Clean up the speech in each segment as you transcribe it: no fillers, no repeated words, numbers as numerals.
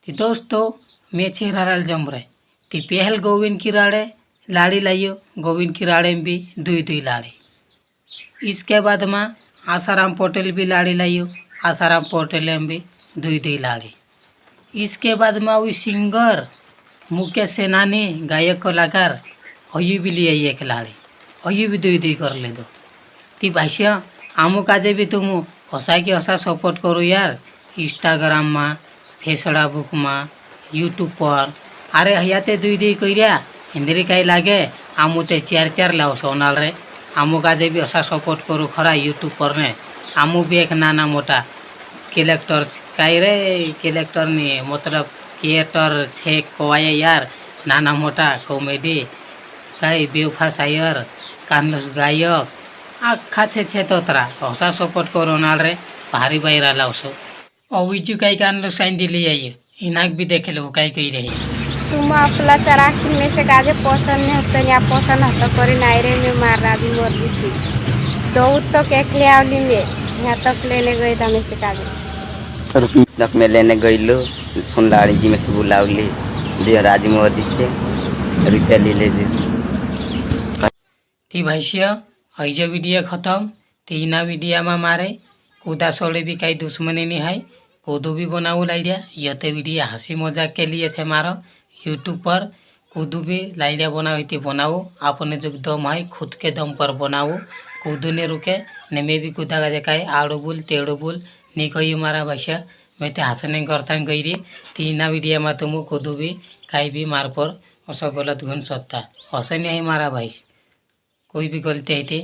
तो दोस्तों मैं छेराल जमरे ती पहल गोविंद की राड़े लाड़ी लाइयो गोविंद की राड़े में भी दुई दुई लाड़ी। इसके बाद में आसाराम पटेल भी लाड़ी लाइयो आसाराम पटेल में भी दुई दुई लाड़ी। इसके बाद में वही सिंगर मुकेश सेनानी गायक कलाकार हयू भी लिए एक लाड़ी हयू भी दुई दुई कर ले दो। ती भाष्य आमु काजे भी तुम हसा की हसा सपोर्ट करो यार इंस्टाग्राम में फेसबुक में यूट्यूब पर। अरे हयाते दुई दुई करिया हिंदी कहीं लागे आमु ते चार चार लाओ सोनाल रे आमु काजे भी हसा सपोर्ट करो खरा यूट्यूब पर ने। आमु भी एक नाना मोटा कैरेक्टर कई रे कैरेक्टर नहीं मतलब थिएटर छे कोवाया यार नाना मोटा कॉमेडी कई बेवफा शायर कानलस गायक आखा छे तोतरा हसा सपोर्ट करो नाल रे भारी बाहर लाओसो। अविजु कई कानलस साइन दिली आइए इनाक भी देखे लो कई कही रही तुम आपला चरा में से काजे पसंद नहीं होता या पसंद होता करी नायरे में मार राजी मर्जी सी दो तो केक ले आवली में यहाँ तक लेने गए था में से काजे तक में लेने गई लो सुन लाड़ी जी में से बुलावली दिया राजी मर्जी से रुपया ले दी। ती भाष्य हईजो वीडियो खत्म तीना वीडियो में मारे कूदा सोड़े भी कई दुश्मनी नहीं है कूदू भी बनाऊ लाइडिया यते वीडियो हंसी मजाक के लिए छे मारो यूट्यूब पर कूदू भी लाइडिया बनाओ बनाओ अपने जो दम है खुद के दम पर बनाओ कूदू ने रुके ने मैं भी कूदा का देखाए आड़ू बोल तेड़ू बोल नहीं कही मारा भाषा मैं तो हंसने करता गई रही तीना वीडियो में तुम कूदू भी कहीं भी मार पर ऐसा गलत गुण सकता हंसे नहीं मारा भाई कोई भी गलती है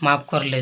माफ़ कर ले।